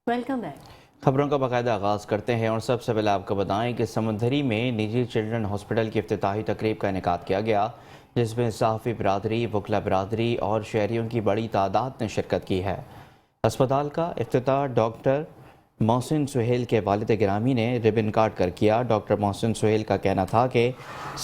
Welcome back. खबरों का बाकायदा आगाज़ करते हैं और सबसे पहले आपको बताएं कि समंदरी में निजी चिल्ड्रन हॉस्पिटल की इफ्तिताही तकरीब का इनेकाद किया गया, जिसमें सहाफ़ी बिरादरी, वकला बिरादरी और शहरियों की बड़ी तादाद ने शिरकत की है। अस्पताल का इफ्तिताह डॉक्टर मोहसिन सुहेल के वालिद गिरामी ने रिबन काट कर किया। डॉक्टर मोहसिन सुहेल का कहना था कि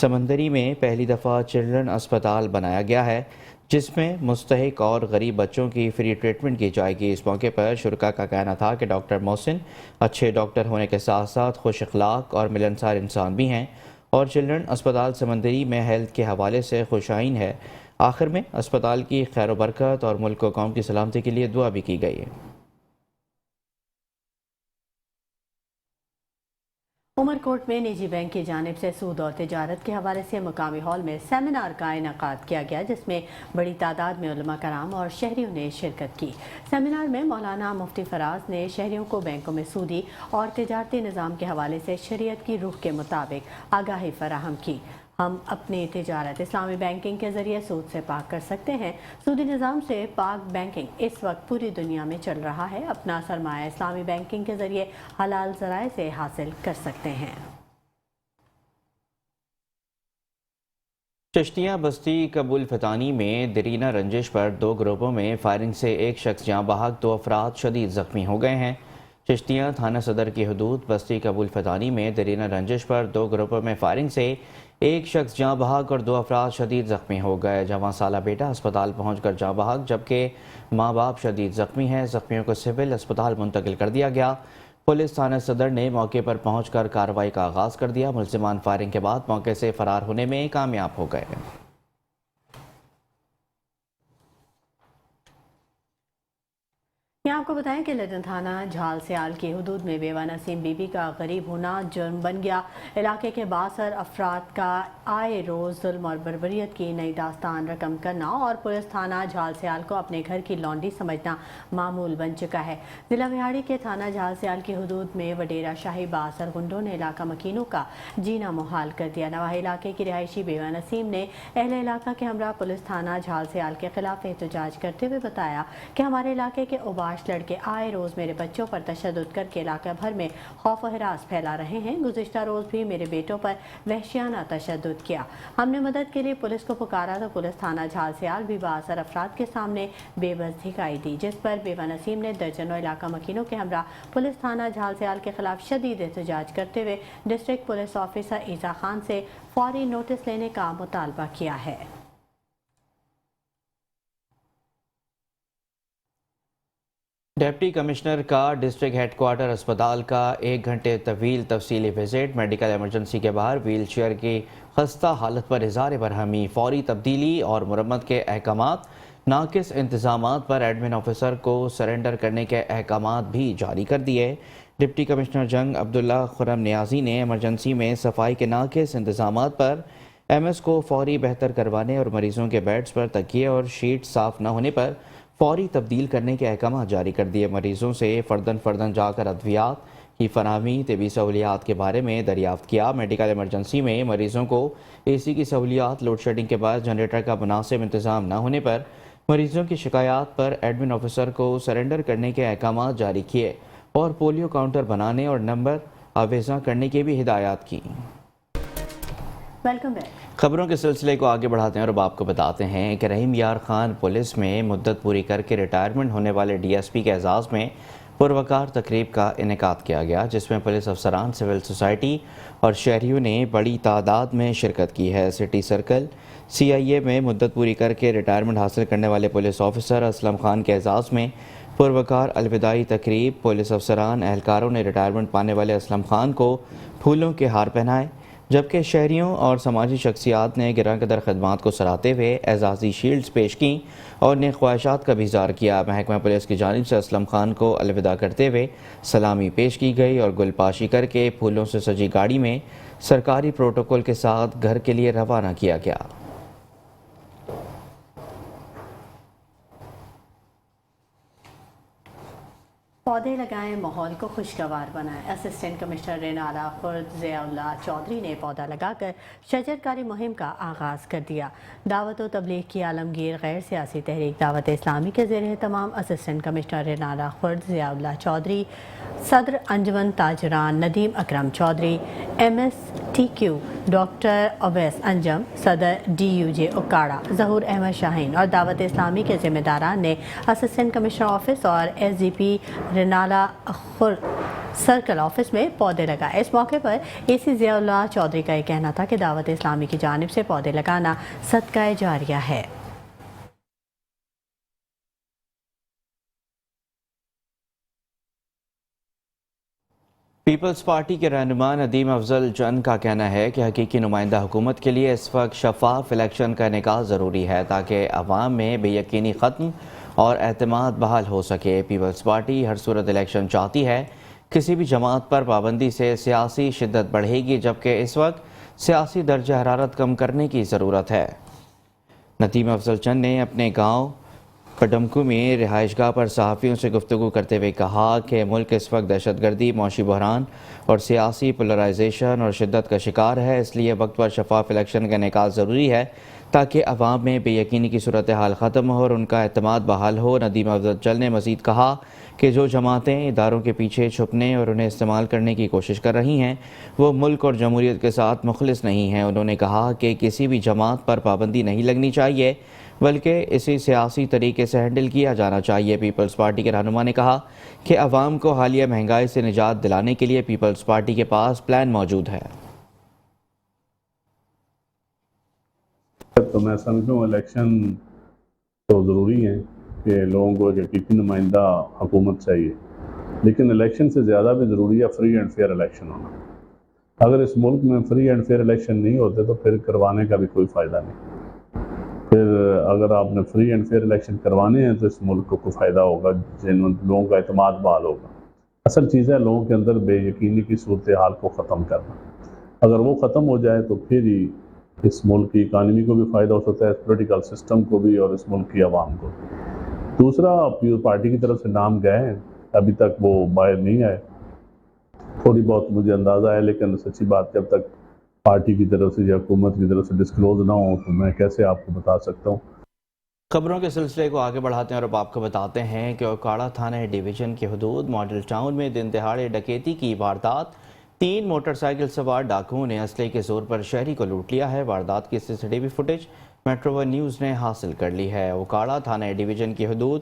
समंदरी में पहली दफ़ा चिल्ड्रन अस्पताल बनाया गया है, जिसमें मुस्तहिक और गरीब बच्चों की फ्री ट्रीटमेंट की जाएगी। इस मौके पर शुरका का कहना था कि डॉक्टर मोहसिन अच्छे डॉक्टर होने के साथ साथ खुश अखलाक और मिलनसार इंसान भी हैं और चिल्ड्रन अस्पताल समंदरी में हेल्थ के हवाले से खुशाइन है। आखिर में अस्पताल की खैर बरकत और मुल्क व कौम की सलामती के लिए दुआ भी की गई है। उमरकोट में निजी बैंक की जानिब से सूद और तिजारत के हवाले से मुकामी हॉल में सेमिनार का इनेकाद किया गया, जिसमें बड़ी तादाद में उलमा कराम और शहरियों ने शिरकत की। सेमिनार में मौलाना मुफ्ती फराज ने शहरियों को बैंकों में सूदी और तिजारती निज़ाम के हवाले से शरीयत की रूह के मुताबिक आगाही फराहम की। हम अपनी तिजारत इस्लामी बैंकिंग के ज़रिए सूद से पाक कर सकते हैं। सूदी निज़ाम से पाक बैंकिंग इस वक्त पूरी दुनिया में चल रहा है। अपना सरमाया इस्लामी बैंकिंग के ज़रिए हलाल ज़राए से हासिल कर सकते हैं। चिश्तिया बस्ती कबूल फतानी में दरीना रंजिश पर दो ग्रुपों में फायरिंग से एक शख्स जहाँ बहक, दो अफराद शदीद जख्मी हो गए हैं। चिश्तिया थाना सदर की हदूद बस्ती कबूल फतानी में दरीना रंजिश पर दो ग्रुपों में फायरिंग से एक शख्स जहाँ बहक और दो अफराद शदीद जख्मी हो गए। जवां साला बेटा अस्पताल पहुंचकर जहाँ बहक, जबकि माँ बाप शदीद जख्मी हैं। जख्मियों को सिविल अस्पताल मुंतकिल कर दिया गया। पुलिस थाना सदर ने मौके पर पहुंचकर कार्रवाई का आगाज़ कर दिया। मुल्जिमान फायरिंग के बाद मौके से फरार होने में कामयाब हो गए। यहाँ आपको बताएं कि लदन थाना झाल सियाल की हदूद में बेवा नसीम बीबी का गरीब होना जुर्म बन गया। इलाके के बासर अफराद का आए रोज़ जुल्म और बर्बरियत की नई दास्तान रकम करना और पुलिस थाना झाल सियाल को अपने घर की लॉन्ड्री समझना मामूल बन चुका है। जिला विहाड़ी के थाना झाल सियाल की हदूद में वडेरा शाही बासर गुंडों ने इलाका मकीनों का जीना मुहाल कर दिया। नवाही इलाके की रिहायशी बेवा नसीम ने अहले इलाका के हमरा पुलिस थाना झाल सियाल के खिलाफ एहतजाज करते हुए बताया कि हमारे इलाके के लड़के आए रोज़ मेरे बच्चों पर तशद्दुद करके इलाका भर में खौफ व हिरास फैला रहे हैं। गुज़िश्ता रोज़ भी मेरे बेटों पर वहशियाना तशद्दुद किया। हमने मदद के लिए पुलिस को पुकारा तो पुलिस थाना झाल सियाल भी बासर अफराद के सामने बेबस दिखाई दी, जिस पर बेवा नसीम ने दर्जनों इलाका मकीनों के हमरा पुलिस थाना झाल सियाल के खिलाफ शदीद एहतजाज करते हुए डिस्ट्रिक्ट पुलिस ऑफिसर ईसा खान से फौरी नोटिस लेने का मुतालबा किया है। डिप्टी कमिश्नर का डिस्ट्रिक्ट हेडक्वार्टर अस्पताल का 1 घंटे तवील तफसीली विजिट। मेडिकल इमरजेंसी के बाहर व्हील चेयर की खस्ता हालत पर इज़हार बरहमी, फौरी तब्दीली और मुरम्मत के अहकामात। नाकिस इंतजामात पर एडमिन ऑफिसर को सरेंडर करने के अहकामात भी जारी कर दिए। डिप्टी कमिश्नर जंग अब्दुल्ला खुरम नियाजी ने इमरजेंसी में सफाई के नाकिस इंतजामात पर MS को फौरी बेहतर करवाने और मरीजों के बेड्स पर तकिए और शीट साफ न होने पर फौरी तब्दील करने के अहकाम जारी कर दिए। मरीजों से फ़र्दन जाकर अद्वियात की फराहमी, तिबी सहूलियात के बारे में दरियाफ्त किया। मेडिकल इमरजेंसी में मरीजों को AC की सहूलियात, लोड शेडिंग के बाद जनरेटर का मुनासिब इंतज़ाम न होने पर मरीजों की शिकायत पर एडमिन ऑफिसर को सरेंडर करने के अहकाम जारी किए और पोलियो काउंटर बनाने और नंबर आवेज़ा करने की भी हिदायत की। Welcome back. खबरों के सिलसिले को आगे बढ़ाते हैं और अब आपको बताते हैं कि रहीम यार खान पुलिस में मुद्दत पूरी करके रिटायरमेंट होने वाले DSP के एजाज़ में पुरवकार तकरीब का इनेकाद किया गया, जिसमें पुलिस अफसरान, सिविल सोसाइटी और शहरियों ने बड़ी तादाद में शिरकत की है। सिटी सर्कल CIA में मुद्दत पूरी करके रिटायरमेंट हासिल करने वाले पुलिस ऑफिसर असलम खान के एजाज़ में पुरवकार अलविदाई तकरीब। पुलिस अफसरान एहलकारों ने रिटायरमेंट पाने वाले असलम खान को फूलों के हार पहनाए, जबकि शहरियों और समाजी शख्सियात ने गिरा कदर खदमात को सराहते हुए एजाज़ी शील्ड्स पेश की और नेक ख्वाहिशात का भी इज़हार किया। महकमा पुलिस की जानिब से असलम खान को अलविदा करते हुए सलामी पेश की गई और गुलपाशी करके फूलों से सजी गाड़ी में सरकारी प्रोटोकॉल के साथ घर के लिए रवाना किया गया। पौधे लगाएं, माहौल को खुशगवार बनाएं। असिस्टेंट कमिश्नर रेनाला खुर्द ज़ियाउल्लाह चौधरी ने पौधा लगाकर शजरकारी मुहिम का आगाज़ कर दिया। दावत व तबलीग की आलमगीर गैर सियासी तहरीक दावत इस्लामी के ज़ेर तमाम असिस्टेंट कमिश्नर रेनाला खुर्द ज़ियाउल्लाह चौधरी, सदर अंजुमन ताजरान नदीम अकरम चौधरी, MSTQ डॉक्टर अवैस अंजम, सदर DUJ उकाड़ा ज़हूर अहमद शाहीन और दावत इस्लामी के ज़िम्मेदारान ने असिस्टेंट कमिश्नर ऑफिस और SGP Renala Khurd circle office में पौधे लगाए। इस मौके पर AC ज़ियाउल्लाह चौधरी का ये कहना था कि दावत इस्लामी की जानिब से पौधे लगाना सदका जारिया है। पीपल्स पार्टी के रहनुमा नदीम अफजल चंद का कहना है कि हकीकी नुमाइंदा हुकूमत के लिए इस वक्त शफाफ इलेक्शन का इनेकाद ज़रूरी है ताकि अवाम में बेयकीनी ख़त्म और एतमाद बहाल हो सके। पीपल्स पार्टी हर सूरत इलेक्शन चाहती है। किसी भी जमात पर पाबंदी से सियासी शिद्दत बढ़ेगी, जबकि इस वक्त सियासी दर्जा हरारत कम करने की ज़रूरत है। नदीम अफजल चंद ने अपने गाँव पडमकू में रिहाइशगाह पर सहाफ़ियों से गुफ्तगू करते हुए कहा कि मुल्क इस वक्त दहशतगर्दी, मौशी बहरान और सियासी पोलराइजेशन और शिद्दत का शिकार है। इसलिए वक्त पर शफाफ इलेक्शन का इनेकाद ज़रूरी है ताकि अवाम में बेयकीनी की सूरत हाल ख़त्म हो और उनका एतमाद बहाल हो। नदीम अफजल चंद ने मज़ीद कहा कि जो जमातें इदारों के पीछे छुपने और उन्हें इस्तेमाल करने की कोशिश कर रही हैं वो मुल्क और जमहूरियत के साथ मुखलिस नहीं हैं। उन्होंने कहा कि किसी भी जमात पर पाबंदी नहीं लगनी चाहिए बल्कि इसे सियासी तरीके से हैंडल किया जाना चाहिए। पीपल्स पार्टी के रहनुमा ने कहा कि अवाम को हालिया महंगाई से निजात दिलाने के लिए पीपल्स पार्टी के पास प्लान मौजूद है। तो मैं समझता हूँ इलेक्शन तो ज़रूरी है कि लोगों को एक हकीकी नुमाइंदा हुकूमत चाहिए, लेकिन इलेक्शन से ज़्यादा भी ज़रूरी है फ्री एंड फेयर इलेक्शन होना। अगर इस मुल्क में फ्री एंड फेयर इलेक्शन नहीं होते तो फिर करवाने का भी कोई फ़ायदा नहीं। फिर अगर आपने फ्री एंड फेयर इलेक्शन करवाने हैं तो इस मुल्क को फ़ायदा होगा, जिन लोगों का एतमाद बहाल होगा। असल चीज़ है लोगों के अंदर बेयकीनी की सूरत हाल को ख़त्म करना। अगर वो ख़त्म हो जाए तो फिर ही इस मुल्क की इकानमी को भी फ़ायदा हो सकता है, पॉलिटिकल सिस्टम को भी और इस मुल्क की आवाम को भी। दूसरा, पीपल्स पार्टी की तरफ से नाम गए हैं, अभी तक वो बाहर नहीं आए। थोड़ी बहुत मुझे अंदाज़ा है, लेकिन सच्ची बात जब तक पार्टी की तरफ से या हुकूमत की तरफ से डिस्क्लोज ना हो तो मैं कैसे आपको बता सकता हूँ। खबरों के सिलसिले को आगे बढ़ाते हैं और अब आपको बताते हैं कि ओकाड़ा थाना डिवीज़न के हुदूद मॉडल टाउन में दिन दहाड़े डकैती की वारदात। 3 मोटरसाइकिल सवार डाकुओं ने असले के जोर पर शहरी को लूट लिया है। वारदात की CCTV फुटेज मेट्रो 1 न्यूज़ ने हासिल कर ली है। ओकाड़ा थाना डिवीज़न के हुदूद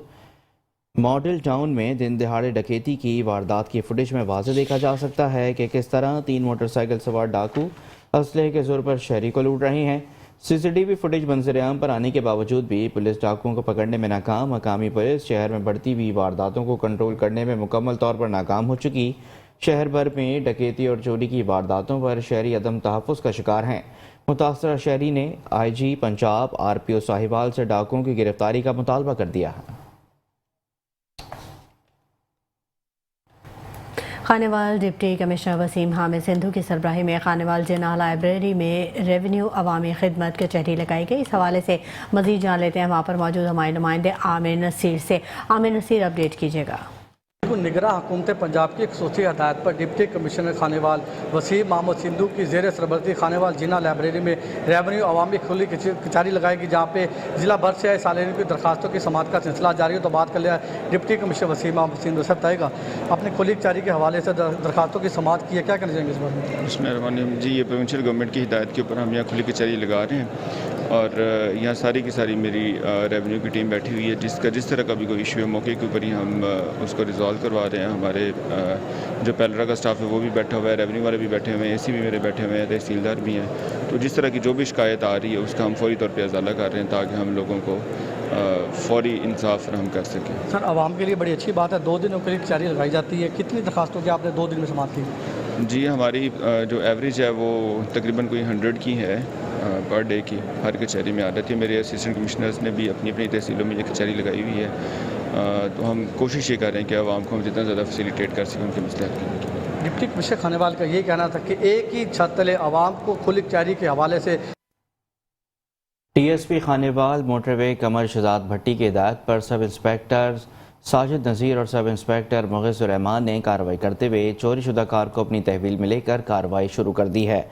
मॉडल टाउन में दिन दहाड़े डकैती की वारदात की फुटेज में वाज़ेह देखा जा सकता है कि किस तरह 3 मोटरसाइकिल सवार डाकू असले के जोर पर शहरी को लूट रहे हैं। CCTV फुटेज मंजर-ए-आम पर आने के बावजूद भी पुलिस डाकुओं को पकड़ने में नाकाम। मकामी पुलिस शहर में बढ़ती हुई वारदातों को कंट्रोल करने में मुकम्मल तौर पर नाकाम हो चुकी। शहर भर में डकैती और चोरी की वारदातों पर शहरी अदम तहफ़्फ़ुज़ का शिकार हैं। मुतासरा शहरी ने IG पंजाब RPO साहिवाल से डाकुओं की गिरफ्तारी का मुतालबा कर दिया है। खानेवाल डिप्टी कमिश्नर वसीम हामिद सिंधु की सरबराही में खानेवाल जिना लाइब्रेरी में रेवेन्यू अवामी खिदमत कचहरी लगाई गई। इस हवाले से मजीद जान लेते हैं वहाँ पर मौजूद हमारे नुमाइंदे आमिर नसीर से। आमिर नसीर, अपडेट कीजिएगा। निगरां हुकूमत पंजाब की खसूसी हदायत पर डिप्टी कमिश्नर खानेवाल वसीम मोहम्मद सिंधु की ज़ेर सरबरती खानेवाल जिना लाइब्रेरी में रेवेन्यू अवामी खुली कचहरी लगाएगी, जहाँ पे ज़िला भर से आए सालीन की दरखास्तों की समात का सिलसिला जारी हो। तो बात कर लिया डिप्टी कमिश्नर वसीम मोहम्मद सिंधु साहब तयगा अपने खुली कचहरी के हवाले से दरखास्तों की समात की है, क्या कहना चाहेंगे इस बारे में? इसमें जी ये प्रोविंशियल गवर्नमेंट की हिदायत के ऊपर हम यहाँ खुली कचहरी लगा रहे हैं और यहाँ सारी की सारी मेरी रेवेन्यू की टीम बैठी हुई है, जिस तरह का भी कोई इशू है मौके के ऊपर ही हम उसको रिजॉल्व करवा रहे हैं। हमारे जो पैलरा का स्टाफ है वो भी बैठा हुआ है, रेवेन्यू वाले भी बैठे हुए हैं, AC भी मेरे बैठे हुए हैं, तहसीलदार भी हैं। तो जिस तरह की जो भी शिकायत आ रही है उसका हम फौरी तौर पर अजाला कर रहे हैं ताकि हम लोगों को फौरी इंसाफ फराहम कर सकें। सर, आवाम के लिए बड़ी अच्छी बात है, 2 दिनों के लिए कचहरी लगाई जाती है। कितनी दरखास्तों की आपने 2 दिन में समात की? जी हमारी जो एवरेज है वो तकरीबन कोई 100 की है पर डे की, हर कचहरी में आ जाती है। मेरे असिस्टेंट कमिश्नर्स ने भी अपनी अपनी तहसीलों में ये कचहरी लगाई हुई है। तो हम कोशिश ये कर रहे हैं कि आवाम को हम जितना ज़्यादा फैसिलिटेट कर सकें उनके मसले हल करने के। डिप्टी कमिश्नर खानेवाल का ये कहना था कि एक ही छत तले आवाम को खुली कचहरी के हवाले से TSP खानेवाल मोटरवे कमर शहजाद भट्टी की हिदायत पर सब इंस्पेक्टर साजिद नज़ीर और सब इंस्पेक्टर मुग़िज़ुर रहमान ने कार्रवाई करते हुए चोरी शुदा कार को अपनी तहवील में लेकर कार्रवाई शुरू कर दी है।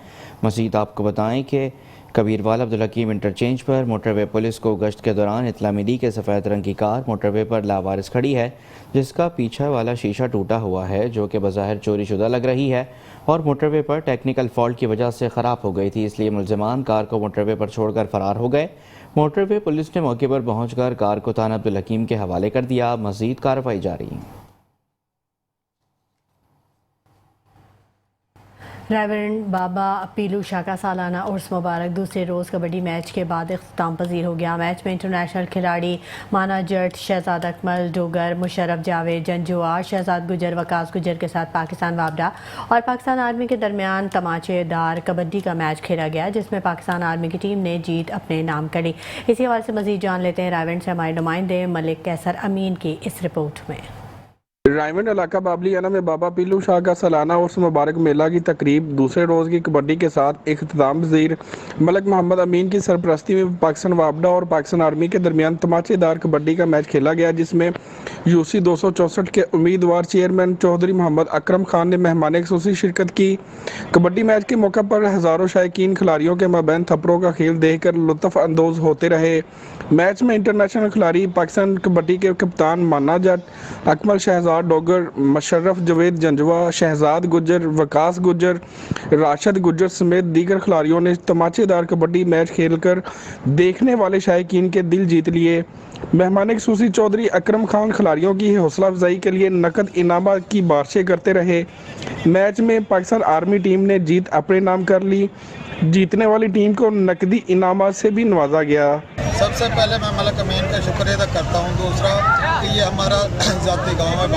मज़ीद आपको बताएं कि कबीरवाला अब्दुल हकीम इंटरचेंज पर मोटरवे पुलिस को गश्त के दौरान इत्तला मिली के सफ़ेद रंग की कार मोटरवे पर लावारिस खड़ी है, जिसका पीछे वाला शीशा टूटा हुआ है, जो कि बज़ाहिर चोरी शुदा लग रही है और मोटरवे पर टेक्निकल फॉल्ट की वजह से ख़राब हो गई थी। इसलिए मुलज़िमान कार को मोटरवे पर छोड़कर फ़रार हो गए। मोटरवे पुलिस ने मौके पर पहुंचकर कार को थाना अब्दुल हकीम के हवाले कर दिया। मज़ीद कार्रवाई जारी। रेवरेंड बाबा पीलू शाह का सालाना उर्स मुबारक दूसरे रोज़ कबड्डी मैच के बाद इख्तिताम पजीर हो गया। मैच में इंटरनेशनल खिलाड़ी माना जट, शहजाद अकमल डोगर, मुशर्रफ जावेद, जंजुआ, शहजाद गुजर, वकास गुजर के साथ पाकिस्तान वापडा और पाकिस्तान आर्मी के दरमियान तमाचेदार कबड्डी का मैच खेला गया, जिसमें पाकिस्तान आर्मी की टीम ने जीत अपने नाम करी। इसी हवाले से मजीद जान लेते हैं रेवरेंड से हमारे नुमाइंदे मलिक कैसर अमीन की इस रिपोर्ट में। रायमंड इलाका बाबलियाना में बाबा पीलू शाह का सालाना उर्स मुबारक मेला की तकरीब दूसरे रोज़ की कबड्डी के साथ इख्तिताम पज़ीर मलिक मोहम्मद अमीन की सरपरस्ती में पाकिस्तान वापडा और पाकिस्तान आर्मी के दरमियान तमाचेदार कबड्डी का मैच खेला गया, जिसमें यूसी 264 के उम्मीदवार चेयरमैन चौधरी मोहम्मद अकरम खान ने मेहमान ख़ुसूसी शिरकत की। कबड्डी मैच के मौके पर हज़ारों शायकीन खिलाड़ियों के माबैन थप्पड़ों का खेल देखकर लुत्फ़ अंदोज़ होते रहे। मैच में इंटरनेशनल खिलाड़ी पाकिस्तान कबड्डी के कप्तान माना जट, अकमल शहजाद डोगर, मुशर्रफ जावेद जंजुआ, शहजाद गुजर, वकास गुजर, राशिद गुजर समेत दीगर खिलाड़ियों ने तमाचेदार कबड्डी मैच खेलकर देखने वाले शायकीन के दिल जीत लिए। मेहमान ख़ुसूसी चौधरी अकरम खान खिलाड़ियों की हौसला अफजाई के लिए नकद इनामात की बारिशें करते रहे। मैच में पाकिस्तान आर्मी टीम ने जीत अपने नाम कर ली। जीतने वाली टीम को नकदी इनामात से भी नवाजा गया। सबसे पहले मैं मलिक अमीन का शुक्रिया अदा करता हूँ। दूसरा कि ये हमारा ज़ाती गांव है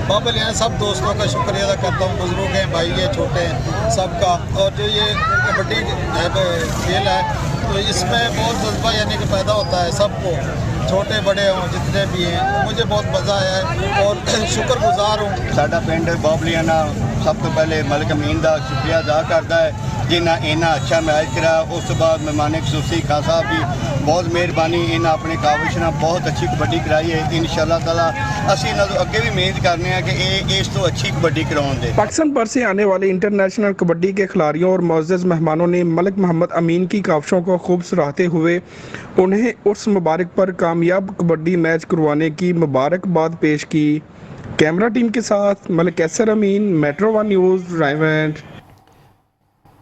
बाबलियाना सब दोस्तों का शुक्रिया अदा करता हूँ। बुजुर्ग हैं, भाई हैं, छोटे हैं, सबका। और जो ये कबड्डी खेल है तो इसमें बहुत जज्बा यानी कि पैदा होता है सबको, छोटे बड़े हों जितने भी हैं। मुझे बहुत मज़ा आया है और शुक्रगुजार हूँ। साडा पिंड बाबलियाना सब तो पहले मलिक अमीन का शुक्रिया अदा करता है जिन्हें इन्ना अच्छा मैच कराया। उस तो बाद मेहमान ख़ुसूसी खान साहब की बहुत मेहरबानी, इन्हें अपने काविश ने बहुत अच्छी कबड्डी कराई है। इंशाअल्लाह ताला असीं इन्हां तों अगे भी उम्मीद करने हैं कि ये इस तो अच्छी कबड्डी कराउण दे। पाकिस्तान भर से आने वाले इंटरनेशनल कबड्डी के खिलाड़ियों और मुअज़्ज़ज़ मेहमानों ने मलिक मोहम्मद अमीन की काविशों को खूब सराहते हुए उन्हें उर्स मुबारक पर कामयाब कबड्डी मैच करवाने की मुबारकबाद पेश की। कैमरा टीम के साथ Malik Qaiser Amin, Metro one News, Raiwind.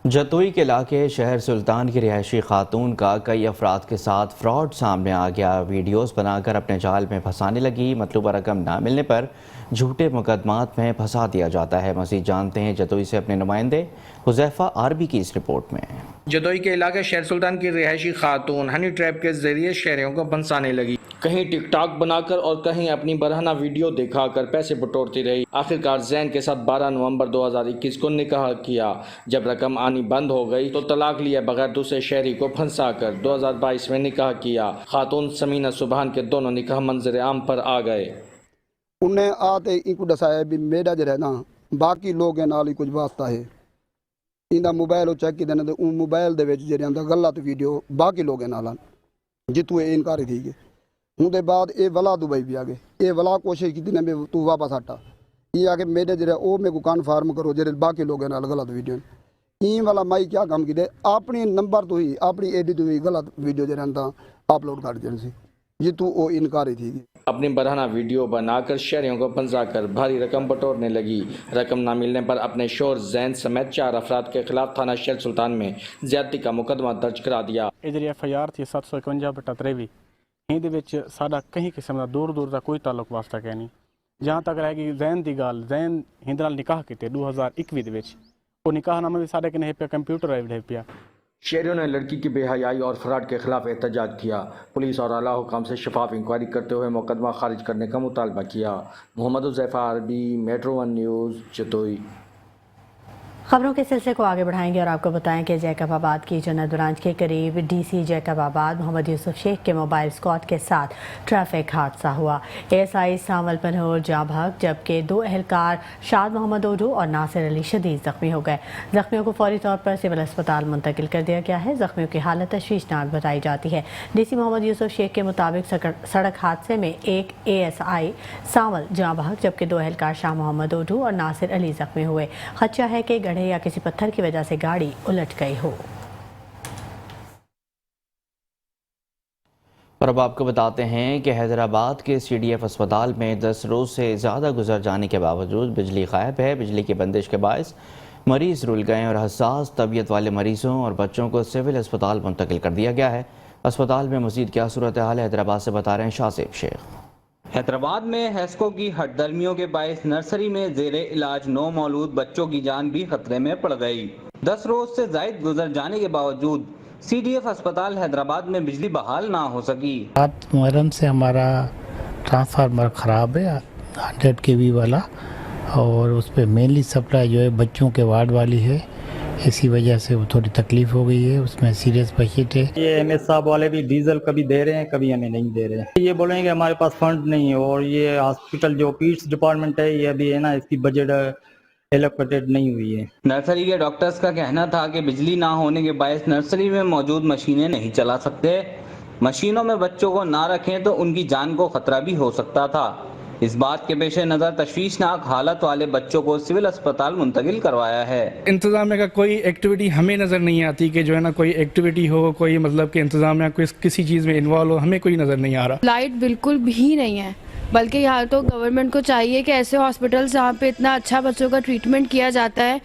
Jatoi के इलाके शहर सुल्तान की रिहायशी खातून का कई अफराद के साथ फ्रॉड सामने आ गया। वीडियोस बनाकर अपने जाल में फंसाने लगी। मतलूबा रकम ना मिलने पर झूठे मुकदमात में फंसा दिया जाता है। मज़ीद जानते हैं जतोई से अपने नुमाइंदे हुज़ैफ़ा आरबी की इस रिपोर्ट में। जतोई के इलाके शहर सुल्तान की रिहायशी खातून हनी ट्रैप के जरिए शहरियों को फंसाने लगी। कहीं टिकटॉक बनाकर और कहीं अपनी बरहना वीडियो दिखाकर पैसे बटोरती रही। आखिरकार जैन के साथ 12 नवंबर 2021 को निकाह किया। जब रकम आनी बंद हो गई तो तलाक लिया बगैर दूसरे शहरी को फंसाकर 2022 में निकाह किया। खातून समीना सुबहान के दोनों निकाह मंजर आम पर आ गए। उन्हें आते इनको दसाया भी मेरा जो है ना बाकी लोग नाल ही कुछ वास्ता है। इंदा मोबाइल चेक की देने तो मोबाइल दे विच जेह्ड़े आंदा गलत वीडियो बाकी लोग नाल जितू इनकार थी गए। उनके बाद ये वाला दुबई भी आ गए। ये वाला कोशिश की ने तू वापस हटा ये आके मेरे जो वो मेरे को कन्फर्म करो जो बाकी लोग नाल गलत वीडियो ई वाला माई क्या काम की अपनी नंबर तो ही अपनी एडी तो ही गलत वीडियो जो अपलोड कर देने से जितू वो इनकारी थी। अपनी बरहना वीडियो बनाकर शहरियों को फंसाकर भारी रकम बटोरने लगी। रकम न मिलने पर अपने शोहर जैन समेत 4 अफराद के खिलाफ थाना शहर सुल्तान में ज्यादती का मुकदमा दर्ज करा दिया। ਜਿਹੜੀ FIR थी 751/23 ਇਹਦੇ ਵਿੱਚ ਸਾਡਾ ਕਹੀਂ ਕਿਸਮ ਦਾ ਦੂਰ ਦਾ ਕੋਈ ਤਾਲੁਕ ਵਾਸਤਾ ਹੈ ਨਹੀਂ। ਜਹਾਂ ਤੱਕ ਰਹਿ ਗਈ ਜ਼ੈਨ ਦੀ ਗੱਲ, ਜ਼ੈਨ ਹਿੰਦ ਨਾਲ ਨਿਕਾਹ ਕੀਤੇ 2021 ਦੇ ਵਿੱਚ। ਉਹ ਨਿਕਾਹਨਾਮਾ ਵੀ ਸਾਡੇ ਕੋਲ ਪਿਆ, ਕੰਪਿਊਟਰਾਈਜ਼ਡ ਹੈ ਪਿਆ। शहरियों ने लड़की की बेहयाई और फ्रॉड के खिलाफ एहतजाज किया। पुलिस और आला हुकाम से शफाफ इंक्वायरी करते हुए मुकदमा खारिज करने का मुतालबा किया। मोहम्मद हुज़ैफ़ा आरबी, मेट्रो वन न्यूज़, जतोई। खबरों के सिलसिले को आगे बढ़ाएंगे और आपको बताएं कि जैकब आबाद की जन्नत ब्रांच के करीब डीसी जैकब आबाद मोहम्मद यूसुफ शेख के मोबाइल स्क्वाड के साथ ट्रैफिक हादसा हुआ। एएसआई सावल पनहोर जाँ भाग जबकि 2 एहलकार शाद मोहम्मद ओडू और नासिर अली शदीद जख्मी हो गए। जख्मियों को फौरी तौर पर सिविल अस्पताल मुंतकिल कर दिया गया है। जख्मियों की हालत तशवीशनाक बताई जाती है। डीसी मोहम्मद यूसुफ शेख के मुताबिक सड़क हादसे में एक एएसआई सावल जाँ भाग जबकि 2 एहलकार शाह मोहम्मद ओडू और नासिर अली जख्मी हुए। खदशा है कि गड्ढे या किसी पत्थर की वजह से गाड़ी उलट गई हो। और अब आपको बताते हैं कि हैदराबाद के CDF अस्पताल में 10 रोज़ से ज़्यादा गुजर जाने के बावजूद बिजली गायब है। बिजली की बंदिश के बायस मरीज़ रुल गए और हसास तबीयत वाले मरीज़ों और बच्चों को सिविल अस्पताल मुंतकिल कर दिया गया है। अस्पताल में मज़ीद क्या सूरत हाल है, हैदराबाद से बता रहे हैं शासिब शेख। हैदराबाद में हेस्को की हटदर्मियों के बायस नर्सरी में जेरे इलाज 9 मौलूद बच्चों की जान भी खतरे में पड़ गई। 10 रोज से जायद गुजर जाने के बावजूद CDF अस्पताल हैदराबाद में बिजली बहाल ना हो सकी। रात मुहर्रम से हमारा ट्रांसफार्मर ख़राब है 100 kV वाला, और उस पर मेनली सप्लाई जो है बच्चों के वार्ड वाली है। इसी वजह से वो थोड़ी तकलीफ हो गई है, उसमें सीरियस पेशेंट है। ये MS साहब वाले भी डीजल कभी दे रहे हैं, कभी हमें नहीं दे रहे हैं। ये बोलेंगे हमारे पास फंड नहीं है, और ये हॉस्पिटल जो पीट्स डिपार्टमेंट है ये अभी है ना, इसकी बजट एलोकेटेड नहीं हुई है। नर्सरी के डॉक्टर्स का कहना था कि बिजली ना होने के बायस नर्सरी में मौजूद मशीनें नहीं चला सकते। मशीनों में बच्चों को ना रखें तो उनकी जान को खतरा भी हो सकता था। इस बात के पेश नज़र तशवीशनाक हालत वाले बच्चों को सिविल अस्पताल मुंतकिल करवाया है। इंतजामिया का कोई एक्टिविटी हमें नज़र नहीं आती कि जो है ना कोई एक्टिविटी हो, कोई मतलब कि इंतजामिया किसी चीज़ में इन्वॉल्व हो, हमें कोई नज़र नहीं आ रहा। लाइट बिल्कुल भी नहीं है, बल्कि यहाँ तो गवर्नमेंट को चाहिए कि ऐसे हॉस्पिटल्स जहाँ पे इतना अच्छा बच्चों का ट्रीटमेंट किया जाता है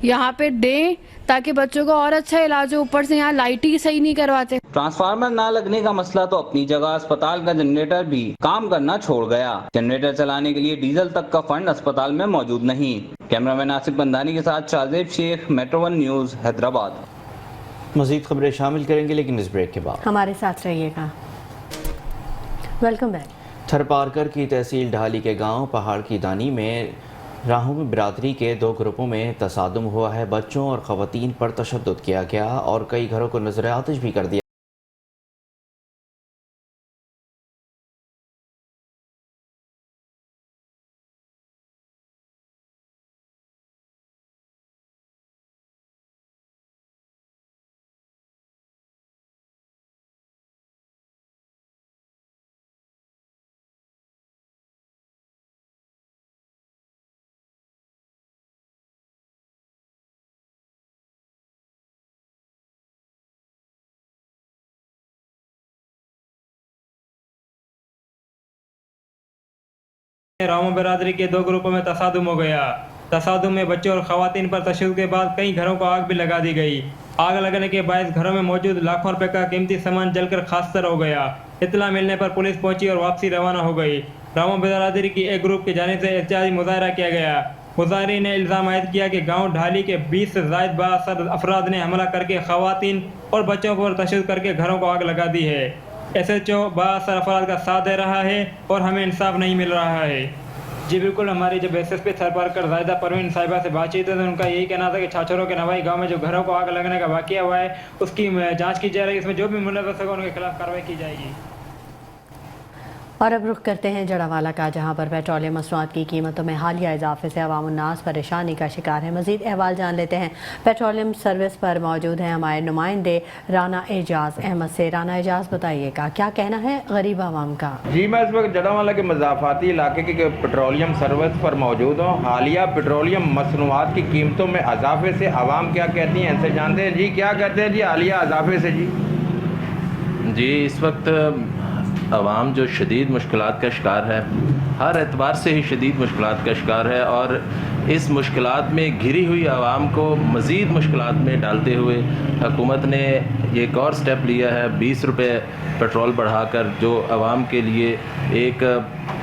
यहाँ पे दें ताकि बच्चों का और अच्छा इलाज हो। ऊपर से यहाँ लाइट ही सही नहीं करवाते। ट्रांसफार्मर ना लगने का मसला तो अपनी जगह, अस्पताल का जनरेटर भी काम करना छोड़ गया। जनरेटर चलाने के लिए डीजल तक का फंड अस्पताल में मौजूद नहीं। कैमरामैन आसिफ बंदानी के साथ शाजिब शेख, Metro 1 न्यूज़, हैदराबाद। मज़ीद खबरें शामिल करेंगे लेकिन इस ब्रेक के बाद। हमारे साथ रहिएगा। Welcome back. थरपारकर की तहसील ढाली के गांव पहाड़ की दानी में राहूं बिरादरी के 2 ग्रुपों में तसादुम हुआ है। बच्चों और ख़वातीन पर तशद्दुद किया गया और कई घरों को नज़र आतिश भी कर दिया। रामो बिरादरी के 2 ग्रुपों में तसादुम हो गया। तसादुम में बच्चों और ख़वातीन पर तशद्दुद के बाद कई घरों को आग भी लगा दी गई। आग लगने के बाद घरों में मौजूद लाखों रुपए का कीमती सामान जलकर खास्तर हो गया। इत्तला मिलने पर पुलिस पहुंची और वापसी रवाना हो गई। रामो बिरादरी की एक ग्रुप की जानिब से एहतजाजी मुजाहरा किया गया। मुजाहरीन ने इल्ज़ाम आयद किया कि गाँव ढाली के 20 से ज़ायद बाअसर अफराद ने हमला करके ख़वातीन और बच्चों पर तशद्दुद करके घरों को आग लगा दी है। SHO बाअसर अफराद का साथ दे रहा है और हमें इंसाफ नहीं मिल रहा है। जी बिल्कुल, हमारी जब SSP थरपारकर ज़ाहिदा परवीन साहिबा से बातचीत है तो उनका यही कहना था कि छाछरों के नवाई गांव में जो घरों को आग लगने का वाक़या हुआ है उसकी जांच की जा रही है। इसमें जो भी मुलव्वस होगा उनके खिलाफ कार्रवाई की जाएगी। और अब रुख करते हैं जड़ावाला का, जहां पर पेट्रोलियम मसनूआत की कीमतों में हालिया इजाफे से अवामुन्नास परेशानी का शिकार है। मज़ीद अहवाल जान लेते हैं। पेट्रोलियम सर्विस पर मौजूद हैं हमारे नुमाइंदे राना एजाज अहमद से। राना एजाज, बताइएगा क्या कहना है गरीब आवाम का? जी, मैं इस वक्त जड़ावाला के मज़ाफ़ाती इलाके के पेट्रोलियम सर्विस पर मौजूद हूँ। हालिया पेट्रोलियम मसनूआत की कीमतों में इजाफे से आवाम क्या कहती हैं, इनसे जानते हैं। जी, क्या कहते हैं जी हालिया इजाफे से? जी, इस वक्त आवाम जो शदीद मुश्किलात का शिकार है, हर एतबार से ही शदीद मुश्किलात का शिकार है, और इस मुश्किलात में घिरी हुई आवाम को मज़ीद मुश्किलात में डालते हुए हुकूमत ने ये एक और स्टेप लिया है 20 रुपये पेट्रोल बढ़ाकर, जो आवाम के लिए एक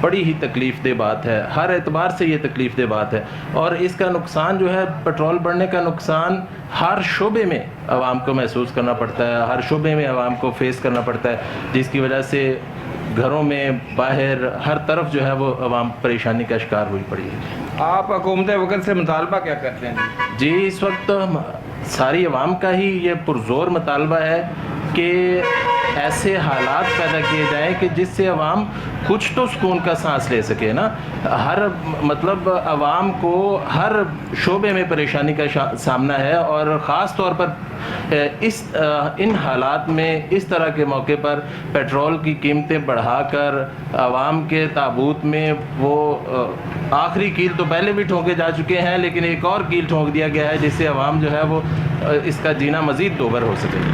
बड़ी ही तकलीफ़ दह बात है। हर एतबार से ये तकलीफ़ दह बात है, और इसका नुकसान जो है, पेट्रोल बढ़ने का नुकसान हर शोबे में आवाम को महसूस करना पड़ता है, हर शोबे में आवाम को फेस करना पड़ता है, जिसकी वजह से घरों में बाहर हर तरफ जो है वो आवाम परेशानी का शिकार हुई पड़ी है। आप हुकूमत वक्त से मुतालबा क्या करते हैं? जी, इस वक्त सारी आवाम का ही ये पुरजोर मुतालबा है कि ऐसे हालात पैदा किए जाएं कि जिससे आवाम कुछ तो सुकून का सांस ले सके ना। हर मतलब आवाम को हर शोबे में परेशानी का सामना है और ख़ास तौर पर इन हालात में इस तरह के मौके पर पेट्रोल की कीमतें बढ़ाकर आवाम के ताबूत में वो आखिरी कील तो पहले भी ठोके जा चुके हैं, लेकिन एक और कील ठोक दिया गया है जिससे आवाम जो है वो इसका जीना मज़ीद दोबर हो सके।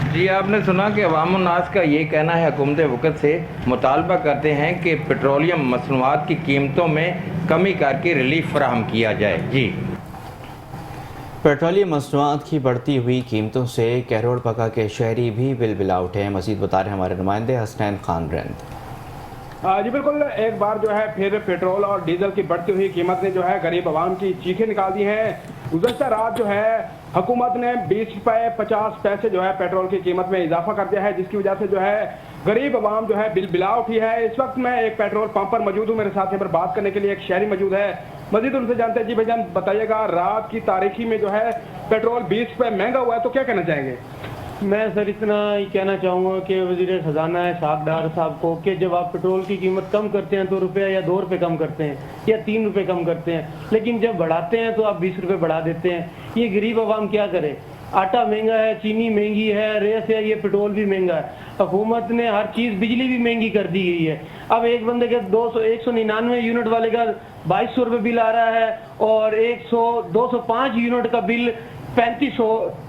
जी, आपने सुना कि अवाम उन्नास का ये कहना है हुकूमत वक्त से मुतालबा करते हैं कि पेट्रोलियम मसनूआत की कीमतों में कमी करके रिलीफ फराहम किया जाए। जी, पेट्रोलियम मसनूआत की बढ़ती हुई कीमतों से कैरोड़ पका के शहरी भी बिलबिला उठे हैं। मज़ीद बता रहे हैं हमारे नुमाइंदे हसनैन खान रंद। जी बिल्कुल, एक बार जो है फिर पेट्रोल और डीजल की बढ़ती हुई कीमत ने जो है गरीब आवाम की चीखें निकाल दी हैं। गुज़श्ता रात जो है हुकूमत ने 20 रुपये 50 पैसे जो है पेट्रोल की कीमत में इजाफा कर दिया है, जिसकी वजह से जो है गरीब आवाम जो है बिलबिला उठी है। इस वक्त मैं एक पेट्रोल पंप पर मौजूद हूँ, मेरे साथ यहाँ पर बात करने के लिए एक शहरी मौजूद है। मजीद उनसे जानते हैं। जी भाईजान, बताइएगा, रात की तारीखी में जो है पेट्रोल 20 रुपये महंगा हुआ है, तो क्या कहना चाहेंगे? मैं सर इतना ही कहना चाहूँगा कि वज़ीर ख़जाना है शाख डार साहब को कि जब आप पेट्रोल की कीमत कम करते हैं तो रुपया या 2 रुपये कम करते हैं या 3 रुपये कम करते हैं, लेकिन जब बढ़ाते हैं तो आप 20 रुपये बढ़ा देते हैं। ये गरीब आवाम क्या करे? आटा महंगा है, चीनी महंगी है, रेस है, ये पेट्रोल भी महंगा है। हुकूमत ने हर चीज़, बिजली भी महंगी कर दी गई है। अब एक बंदे के 199 यूनिट वाले का 2200 रुपये बिल आ रहा है और 205 यूनिट का बिल 3500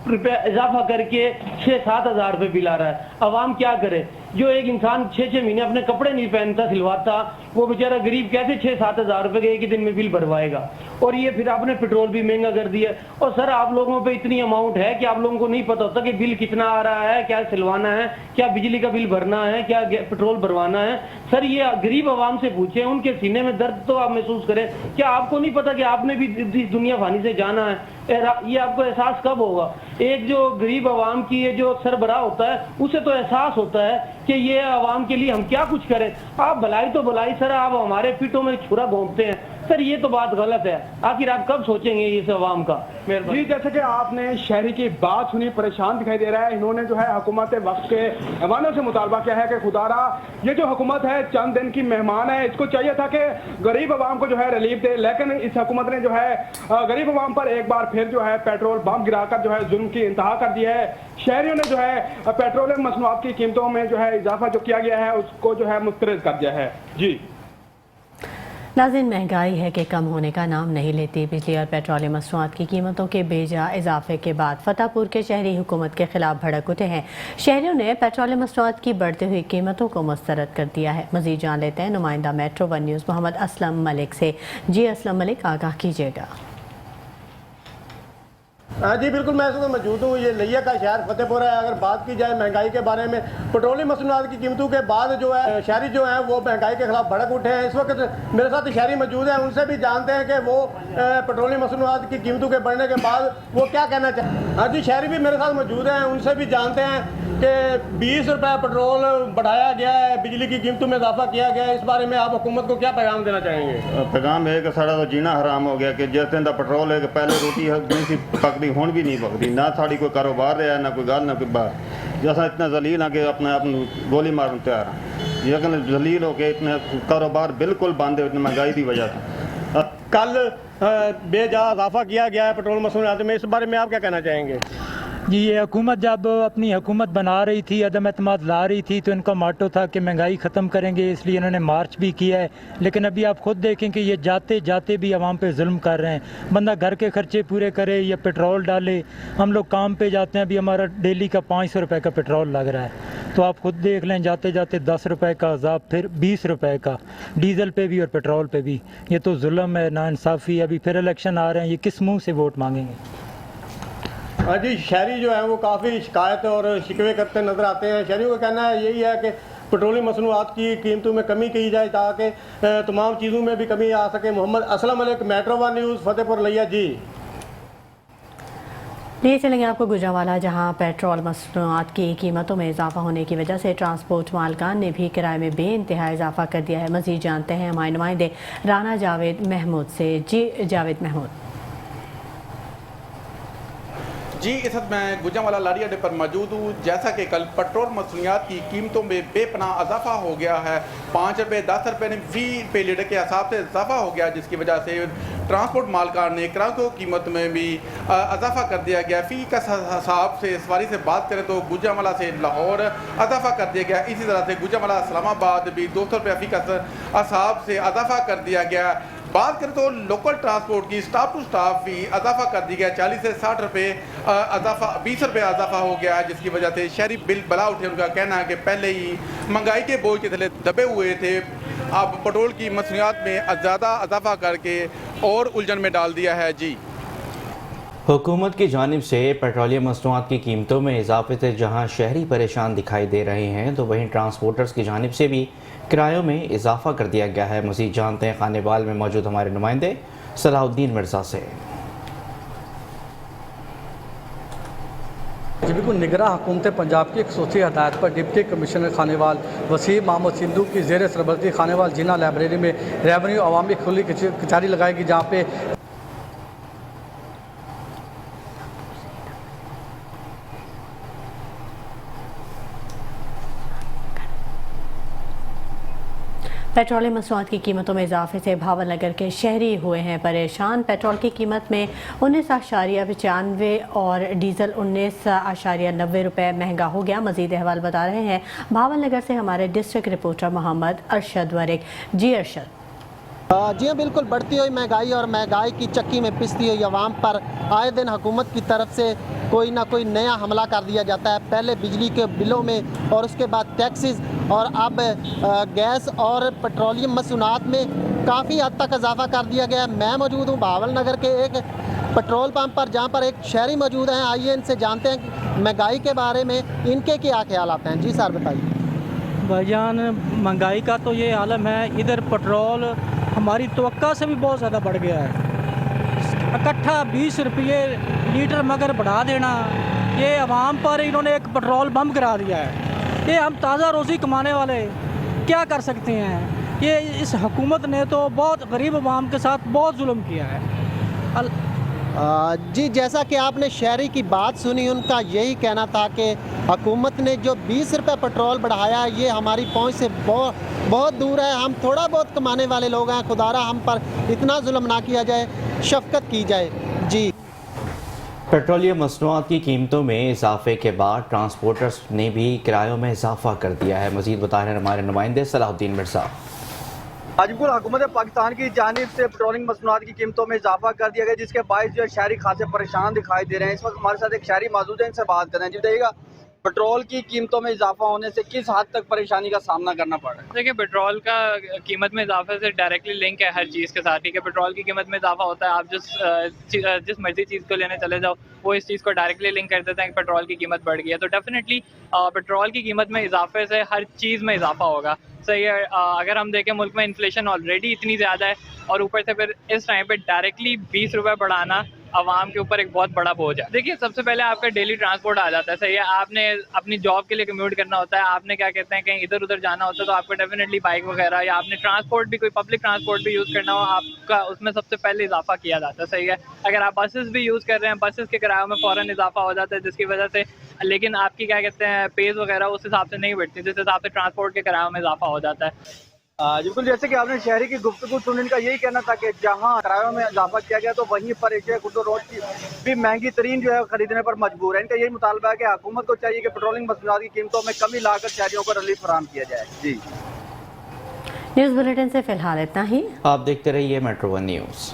रुपये इजाफा करके 6-7 हज़ार रुपये बिल आ रहा है। आवाम क्या करे? जो एक इंसान 6-6 महीने अपने कपड़े नहीं पहनता, सिलवाता, वो बेचारा गरीब कैसे 6-7 हज़ार रुपये के एक ही दिन में बिल भरवाएगा? और ये फिर आपने पेट्रोल भी महंगा कर दिया। और सर, आप लोगों पे इतनी अमाउंट है कि आप लोगों को नहीं पता होता कि बिल कितना आ रहा है, क्या सिलवाना है, क्या बिजली का बिल भरना है, क्या पेट्रोल भरवाना है। सर, ये गरीब आवाम से पूछें, उनके सीने में दर्द तो आप महसूस करें। क्या आपको नहीं पता कि आपने भी इस दुनिया फानी से जाना है? ये आपको एहसास कब होगा? एक जो गरीब आवाम की ये जो सरबराह होता है, उसे तो एहसास होता है कि ये आवाम के लिए हम क्या कुछ करें। आप भलाई तो भलाई सर, आप हमारे पीठों में छुरा घोंपते हैं। सर, ये तो बात गलत है। आखिर आप कब सोचेंगे इस आवाम का? जी, जैसे कि आपने शहरी की बात सुनी, परेशान दिखाई दे रहा है। इन्होंने जो है हुकूमत वक्त के हवाले से मुतालबा किया है कि खुदारा ये जो हुकूमत है चंद दिन की मेहमान है, इसको चाहिए था कि गरीब आवाम को जो है रिलीफ दे, लेकिन इस हुकूमत ने जो है गरीब आवाम पर एक बार फिर जो है पेट्रोल बम गिराकर जो है जुल्म की इंतहा कर दी है। शहरियों ने जो है पेट्रोलियम मसनूआत की कीमतों में जो है इजाफा जो किया गया है उसको जो है मुस्तरद कर दिया है। जी नाज़रीन, महंगाई है कि कम होने का नाम नहीं लेती। बिजली और पेट्रोलियम मसनूआत की कीमतों के बेजा इजाफे के बाद फतेहपुर के शहरी हुकूमत के खिलाफ भड़क उठे हैं। शहरियों ने पेट्रोलियम मसनूआत की बढ़ती हुई कीमतों को मुस्तरद कर दिया है। मज़ीद जान लेते हैं नुमाइंदा मेट्रो 1 न्यूज़ मोहम्मद असलम मलिक से। जी असलम मलिक, आगाह कीजिएगा। जी बिल्कुल, मैं इसमें मौजूद हूँ। ये लिया का शहर फतेहपुर है। अगर बात की जाए महंगाई के बारे में, पेट्रोलियम मसनूआत की कीमतों के बाद जो है शहरी जो हैं वो महंगाई के खिलाफ भड़क उठे हैं। इस वक्त मेरे साथ शहरी मौजूद हैं, उनसे भी जानते हैं कि वो पेट्रोलियम मसनूआत की कीमतों के बढ़ने के बाद वो क्या कहना चाहते हैं। हाँ जी, शहरी भी मेरे साथ मौजूद हैं, उनसे भी जानते हैं कि 20 रुपये पेट्रोल बढ़ाया गया है, बिजली की कीमतों में इजाफा किया गया है। इस बारे में आप हुकूमत को क्या पैगाम देना चाहेंगे? पैगाम है कि साड़ा तो जीना हराम हो गया कि जिस दिन का पेट्रोल है कि पहले रोटी नहीं सी पकती, हुण भी नहीं पकती, ना साड़ी कोई कारोबार रहा, ना कोई गल, ना कोई बात। जैसा इतना जलील है कि अपने आप गोली मारने तैयार है, लेकिन जलील हो के इतने कारोबार बिल्कुल बंद है इतनी महंगाई की वजह से। कल बेजा इजाफा किया गया है पेट्रोल मसनूआत में, इस बारे में आप क्या कहना चाहेंगे? जी, ये हुकूमत जब अपनी हुकूमत बना रही थी, अदम एतमाद ला रही थी, तो इनका माटो था कि महंगाई ख़त्म करेंगे, इसलिए इन्होंने मार्च भी किया है। लेकिन अभी आप खुद देखें कि ये जाते जाते भी आवाम पे जुल्म कर रहे हैं। बंदा घर के खर्चे पूरे करे या पेट्रोल डाले, हम लोग काम पे जाते हैं, अभी हमारा डेली का 500 रुपये का पेट्रोल लग रहा है। तो आप खुद देख लें, जाते जाते 10 रुपये का अजाब, फिर 20 रुपये का डीज़ल पे भी और पेट्रोल पे भी। ये तो जुल्म है, नाइंसाफ़ी। अभी फिर इलेक्शन आ रहे हैं, ये किस मुँह से वोट मांगेंगे? हाँ जी, शहरी जो है वो काफ़ी शिकायत और शिकवे करते नज़र आते हैं। शहरियों का कहना है यही है कि पेट्रोलियम मसनूआत की कीमतों में कमी की जाए ताकि तमाम चीज़ों में भी कमी आ सके। मोहम्मद असलम मलिक, मेट्रो 1 न्यूज़ फतेहपुर लिया। जी लिए चलेंगे आपको गुजरांवाला, जहां पेट्रोल मसनूआत की कीमतों में इजाफा होने की वजह से ट्रांसपोर्ट मालकान ने भी किराए में बेइंतहा इजाफा कर दिया है। मजीद जानते हैं हमारे नुमाइंदे राना जावेद महमूद से। जी जावेद महमूद। जी, इस वक्त मैं गुजरांवाला लारी अड्डे पर मौजूद हूँ। जैसा कि कल पेट्रोल मसनूआत की कीमतों में बेपनाह इजाफा हो गया है, 5 रुपये 10 रुपये ने 20 रुपये लीटर के हिसाब से इजाफा हो गया, जिसकी वजह से ट्रांसपोर्ट मालकान ने किराए की कीमत में भी इजाफा कर दिया गया। फ़ी का हिसाब से सवारी से बात करें तो गुजरांवाला से लाहौर इजाफा कर दिया गया। इसी तरह से गुजरांवाला इस्लामाबाद भी 200 रुपये फ़ी का हिसाब से इजाफा कर दिया गया। बात करें तो लोकल ट्रांसपोर्ट की स्टाफ टू स्टाफ भी इजाफा कर दी गया, 40 से 60 रुपये इजाफा 20 रुपये इजाफा हो गया है, जिसकी वजह से शहरी बिल बला उठे। उनका कहना है कि पहले ही महंगाई के बोझ के तले दबे हुए थे, अब पेट्रोल की मसनूआत में ज़्यादा इजाफा करके और उलझन में डाल दिया है। जी, हुकूमत की जानिब से पेट्रोलियम मसनूआत की कीमतों में इजाफे से जहां शहरी परेशान दिखाई दे रहे हैं, तो वहीं ट्रांसपोर्टर्स की जानिब से भी किरायों में इजाफा कर दिया गया है। मज़ीद जानते हैं खानेवाल में मौजूद हमारे नुमाइंदे सलाहुद्दीन मिर्ज़ा से। जी बिल्कुल, निगरां हुकूमत पंजाब की खसूसी हदायत पर डिप्टी कमिश्नर खानेवाल वसीम मोहम्मद सिंधु की ज़ेर सरबर्ती खानेवाल जिला लाइब्रेरी में रेवन्यू अवामी खुली कचहरी लगाएगी, जहाँ पे पेट्रोलियम मसनूआत की कीमतों में इजाफे से भावल नगर के शहरी हुए हैं परेशान। पेट्रोल की कीमत में 19.95 और डीजल 19.90 रुपये महंगा हो गया। मजीद अहवाल बता रहे हैं भावल नगर से हमारे डिस्ट्रिक्ट रिपोर्टर मोहम्मद अरशद वरिक। जी अरशद। जी हाँ, बिल्कुल, बढ़ती हुई महंगाई और महंगाई की चक्की में पिसती हुई आवाम पर आए दिन हुकूमत की तरफ से कोई ना कोई नया हमला कर दिया जाता है। पहले बिजली के बिलों में और उसके बाद टैक्सेस और अब गैस और पेट्रोलियम मसनूआत में काफ़ी हद तक इजाफा कर दिया गया है। मैं मौजूद हूँ भावल नगर के एक पेट्रोल पंप पर, जहाँ पर एक शहरी मौजूद हैं। आइए इनसे जानते हैं कि महंगाई के बारे में इनके क्या ख्याल आते हैं। जी सर बताइए। भाईजान, महंगाई का तो ये आलम है, इधर पेट्रोल हमारी तवक्का से भी बहुत ज़्यादा बढ़ गया है। इकट्ठा 20 रुपये लीटर मगर बढ़ा देना, ये आवाम पर इन्होंने एक पेट्रोल बम गिरा दिया है। ये हम ताज़ा रोज़ी कमाने वाले क्या कर सकते हैं? ये इस हुकूमत ने तो बहुत गरीब आवाम के साथ बहुत जुल्म किया है। जी, जैसा कि आपने शहरी की बात सुनी, उनका यही कहना था कि हुकूमत ने जो 20 रुपये पेट्रोल बढ़ाया, ये हमारी पहुंच से बहुत दूर है। हम थोड़ा बहुत कमाने वाले लोग हैं, खुदारा हम पर इतना जुल्म ना किया जाए, शफकत की जाए। जी, पेट्रोलियम मसनूआत की कीमतों में इजाफे के बाद ट्रांसपोर्टर्स ने भी किरायों में इजाफा कर दिया है। मज़ीद बता रहे हैं हमारे नुमाइंदे सलाहुद्दीन मिर्ज़ा। बिल्कुल, हुकूमत पाकिस्तान की जानिब से पेट्रोलिंग मसनूआत की कीमतों में इजाफा कर दिया गया, जिसके बायस जो है शहरी खासे परेशान दिखाई दे रहे हैं। इस वक्त हमारे साथ एक शहरी मौजूद है, इनसे बात करें। जी बताइएगा, पेट्रोल की कीमतों में इजाफा होने से किस हद तक परेशानी का सामना करना पड़ रहा है? देखिए, पेट्रोल का कीमत में इजाफे से डायरेक्टली लिंक है हर चीज़ के साथ। ठीक है, पेट्रोल की कीमत में इजाफा होता है, आप जिस मर्जी चीज़ को लेने चले जाओ, वो इस चीज़ को डायरेक्टली लिंक कर देते हैं कि पेट्रोल की कीमत बढ़ गई है। तो डेफिनेटली पेट्रोल की कीमत में इजाफे से हर चीज़ में इजाफा होगा। सही है, अगर हम देखें मुल्क में इन्फ्लेशन ऑलरेडी इतनी ज़्यादा है और ऊपर से फिर इस टाइम पे डायरेक्टली 20 रुपये बढ़ाना आवाम के ऊपर एक बहुत बड़ा बोझ है। देखिए, सबसे पहले आपका डेली ट्रांसपोर्ट आ जाता है। सही है, आपने अपनी जॉब के लिए कम्यूट करना होता है, आपने क्या कहते हैं कहीं इधर उधर जाना होता है, तो आपको डेफिनेटली बाइक वगैरह या आपने ट्रांसपोर्ट भी कोई पब्लिक ट्रांसपोर्ट भी यूज़ करना हो, आपका उसमें सबसे पहले इजाफा किया जाता है। सही है, अगर आप बसेस भी यूज़ कर रहे हैं, बसेस के किरायों में फ़ौरन इजाफा हो जाता है, जिसकी वजह से लेकिन आपकी क्या कहते हैं पेज वगैरह उस हिसाब से नहीं बढ़ती, जिस हिसाब से ट्रांसपोर्ट के किरायों में इजाफा हो जाता है। बिल्कुल, जैसे कि आपने शहरी की गुफ्तगू सुनी, इनका यही कहना था कि जहाँ किरायों में इजाफा किया गया तो वहीं पर एक खुर्दो रोड की भी महंगी तरीन जो है खरीदने पर मजबूर है। इनका यही मुतालबा है कि हुकूमत को चाहिए कि पेट्रोलिंग मसनूआत की कीमतों में कमी लाकर शहरियों को रिलीफ फराहम किया जाए। जी, न्यूज़ बुलेटिन से फिलहाल इतना ही। आप देखते रहिए मेट्रो 1 न्यूज़।